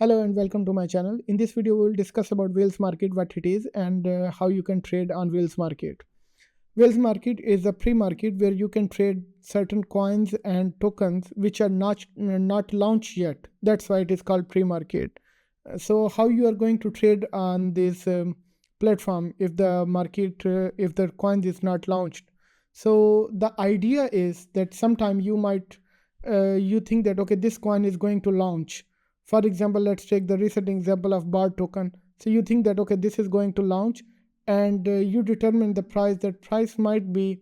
Hello and welcome to my channel. In this video, we will discuss about Whales market, what it is, and how you can trade on Whales market. Whales market is a pre-market where you can trade certain coins and tokens which are not launched yet. That's why it is called pre-market. So how you are going to trade on this platform if the market, if the coin is not launched? So the idea is that sometime you might you think that okay, this coin is going to launch. For example, let's take the recent example of bar token. So you think that okay, this is going to launch, and you determine the price. That price might be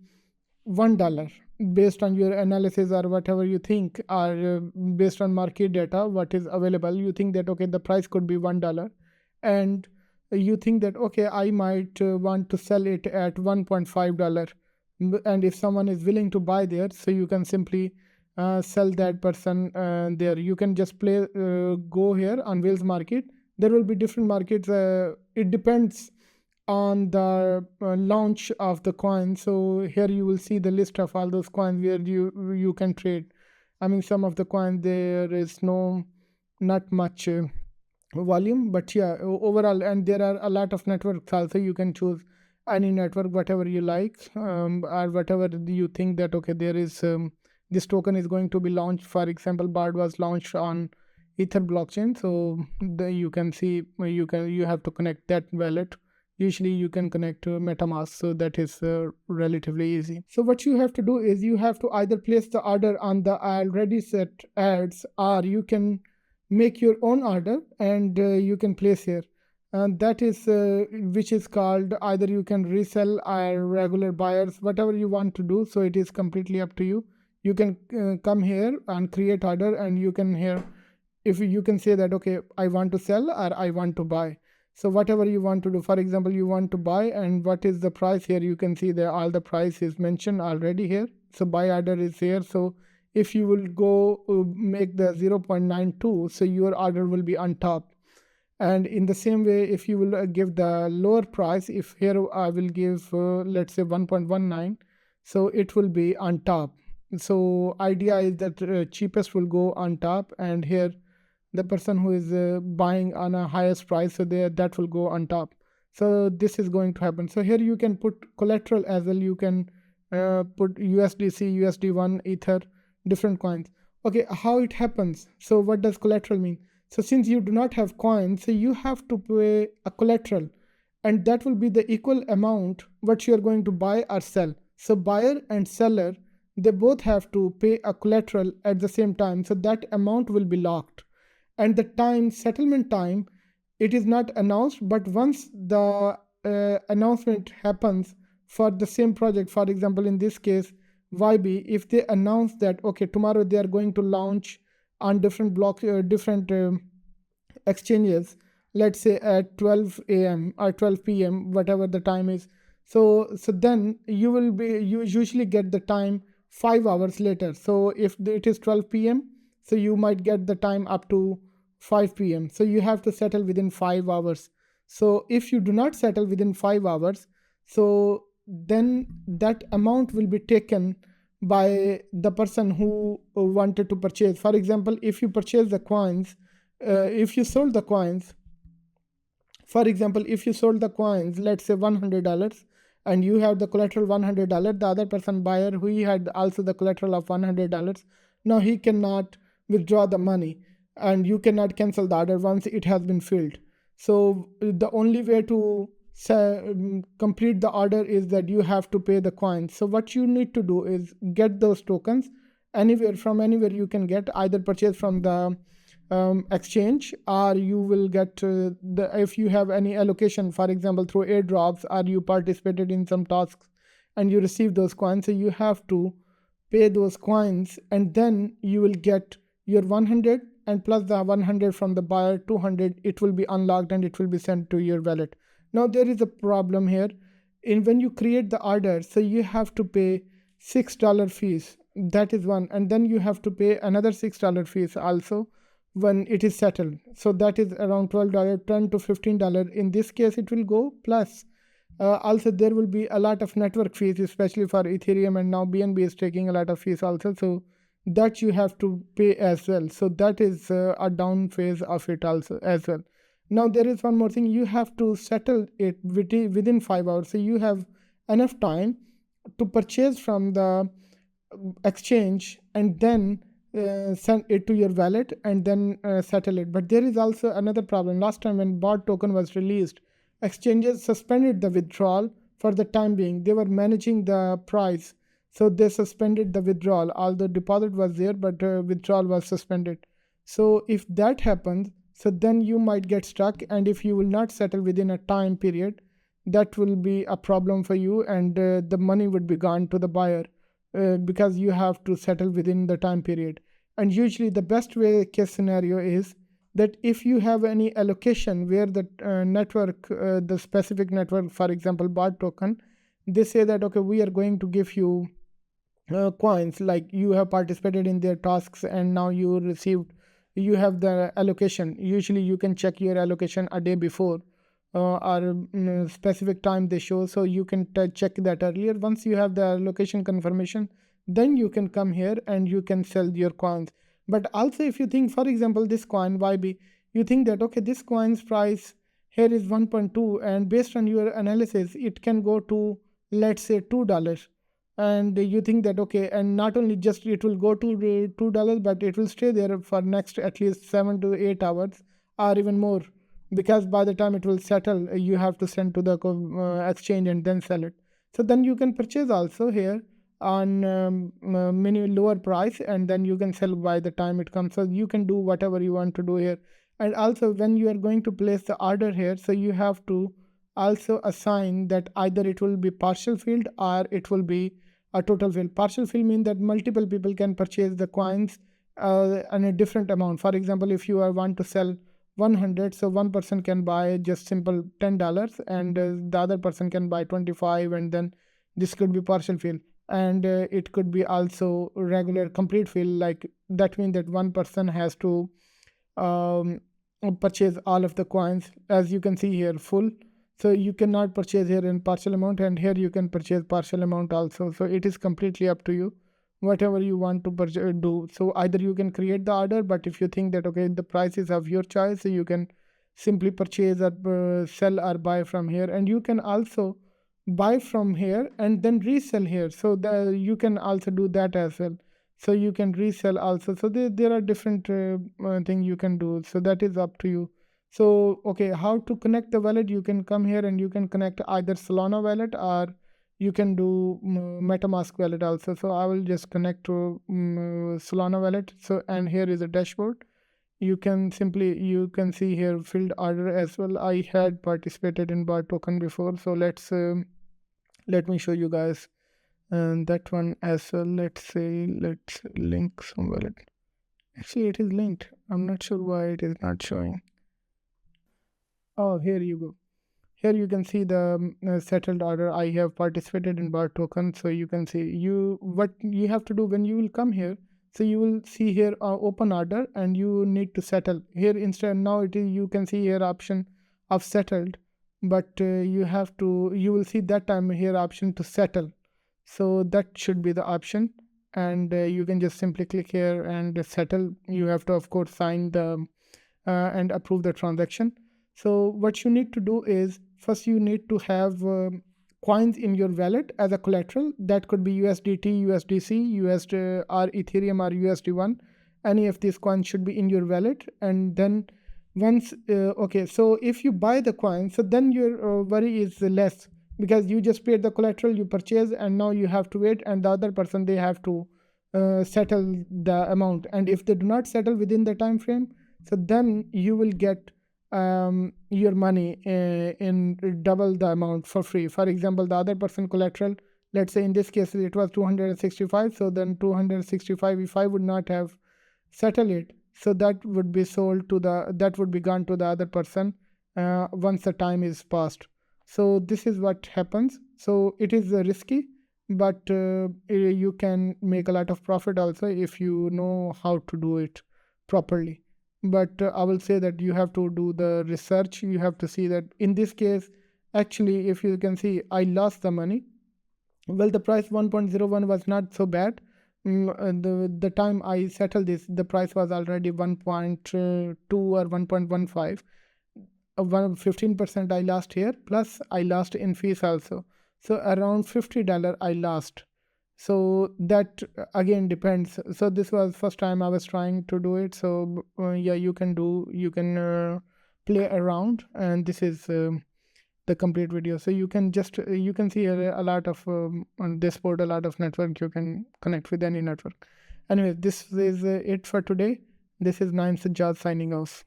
$1 based on your analysis or whatever you think, or based on market data what is available. You think that okay, the price could be $1, and you think that okay, I might want to sell it at $1.5, and if someone is willing to buy there, so you can simply sell that person there. You can just go here on Whales market. There will be different markets. It depends on the launch of the coin. So here you will see the list of all those coins where you can trade. I mean, some of the coins there is not much volume, but yeah, overall, and there are a lot of networks also. You can choose any network, whatever you like, or whatever you think that okay, there is this token is going to be launched. For example, BARD was launched on Ether blockchain, so you can see you have to connect that wallet. Usually you can connect to MetaMask, so that is relatively easy. So what you have to do is you have to either place the order on the already set ads, or you can make your own order and you can place here. And that is which is called, either you can resell or regular buyers, whatever you want to do. So it is completely up to you. You can come here and create order, and you can here, if you can say that okay, I want to sell or I want to buy. So whatever you want to do, for example, you want to buy, and what is the price here? You can see that all the price is mentioned already here. So buy order is here. So if you will go make the 0.92, so your order will be on top. And in the same way, if you will give the lower price, if here I will give let's say 1.19, so it will be on top. So idea is that cheapest will go on top, and here the person who is buying on a highest price, so that will go on top. So this is going to happen. So here you can put collateral as well. You can put USDC, USD1, Ether, different coins. Okay, how it happens? So what does collateral mean? So since you do not have coins, so you have to pay a collateral, and that will be the equal amount what you are going to buy or sell. So buyer and seller, they both have to pay a collateral at the same time. So that amount will be locked, and the settlement time, it is not announced, but once the announcement happens for the same project, for example in this case YB, if they announce that okay, tomorrow they are going to launch on different different exchanges, let's say at 12 a.m. or 12 p.m., whatever the time is. So then you usually get the time 5 hours later. So if it is 12 p.m., so you might get the time up to 5 p.m. So you have to settle within 5 hours. So if you do not settle within 5 hours, so then that amount will be taken by the person who wanted to purchase. For example, if you purchase the coins, if you sold the coins, for example, if you sold the coins, let's say $100, and you have the collateral $100, the other person buyer who had also the collateral of $100, now he cannot withdraw the money, and you cannot cancel the order once it has been filled. So the only way to complete the order is that you have to pay the coins. So what you need to do is get those tokens from anywhere you can get, either purchase from the exchange, or you will get if you have any allocation, for example through airdrops, or you participated in some tasks and you receive those coins, so you have to pay those coins, and then you will get your 100, and plus the 100 from the buyer, 200, it will be unlocked and it will be sent to your wallet. Now there is a problem here. When you create the order, so you have to pay $6 fees. That is one, and then you have to pay another $6 fees also when it is settled. So that is around $12, $10 to $15. In this case, it will go plus. Also, there will be a lot of network fees, especially for Ethereum, and now BNB is taking a lot of fees also. So that you have to pay as well. So that is a down phase of it also as well. Now there is one more thing, you have to settle it within 5 hours. So you have enough time to purchase from the exchange and then send it to your wallet and then settle it. But there is also another problem. Last time when BOT token was released, exchanges suspended the withdrawal for the time being. They were managing the price, so they suspended the withdrawal. Although deposit was there, but withdrawal was suspended. So if that happens, so then you might get stuck, and if you will not settle within a time period, that will be a problem for you, and the money would be gone to the buyer because you have to settle within the time period. And usually the best way case scenario is that if you have any allocation where the network, the specific network, for example BOT token, they say that okay, we are going to give you coins, like you have participated in their tasks and now you have the allocation. Usually you can check your allocation a day before or specific time they show, so you can check that earlier. Once you have the allocation confirmation, then you can come here and you can sell your coins. But also if you think, for example, this coin YB, you think that okay, this coin's price here is 1.2, and based on your analysis it can go to, let's say, $2, and you think that okay, and not only just it will go to $2, but it will stay there for next at least 7 to 8 hours or even more, because by the time it will settle you have to send to the exchange and then sell it. So then you can purchase also here on many lower price, and then you can sell by the time it comes. So you can do whatever you want to do here. And also when you are going to place the order here, so you have to also assign that either it will be partial filled or it will be a total fill. Partial fill means that multiple people can purchase the coins on a different amount. For example, if you are want to sell 100, so one person can buy just simple $10, and the other person can buy 25, and then this could be partial fill. And it could be also regular complete fill, like that means that one person has to um, purchase all of the coins. As you can see here, full. So you cannot purchase here in partial amount, and here you can purchase partial amount also. So it is completely up to you, whatever you want to do. So either you can create the order, but if you think that okay, the price is of your choice, so you can simply purchase or sell or buy from here. And you can also buy from here and then resell here, so you can also do that as well. So you can resell also. So there are different things you can do, so that is up to you. So okay, how to connect the wallet? You can come here and you can connect either Solana wallet, or you can do MetaMask wallet also. So I will just connect to Solana wallet. So, and here is a dashboard. You can see here filled order as well. I had participated in BOT token before, so let me show you guys and that one as well. Let's link some wallet. Actually it is linked. I'm not sure why it is not showing. Oh, here you go. Here you can see the settled order. I have participated in BOT token, so you can see what you have to do when you will come here. So you will see here open order, and you need to settle here. Instead now it is, you can see here option of settled, but you will see that time here option to settle. So that should be the option, and you can just simply click here and settle. You have to of course sign the and approve the transaction. So what you need to do is, first you need to have coins in your wallet as a collateral. That could be USDT, USDC, USD or Ethereum or USD1. Any of these coins should be in your wallet. And then once okay, so if you buy the coin, so then your worry is less, because you just paid the collateral, you purchase, and now you have to wait, and the other person, they have to settle the amount. And if they do not settle within the time frame, so then you will get your money in double the amount for free. For example, the other person collateral, let's say in this case it was 265, so then 265, if I would not have settled it, so that would be sold to that would be gone to the other person once the time is passed. So this is what happens. So it is risky, but you can make a lot of profit also if you know how to do it properly. But I will say that you have to do the research. You have to see that in this case, actually, if you can see, I lost the money. Well, the price 1.01 was not so bad, the time I settled this, the price was already 1.2 or 1.15. 15% I lost here, plus I lost in fees also. So around $50 I lost. So that again depends. So this was first time I was trying to do it. So yeah, you can play around, and this is the complete video. So you can just you can see a lot of on this board, a lot of network. You can connect with any network. Anyway, this is it for today. This is Naim Sajjad signing off.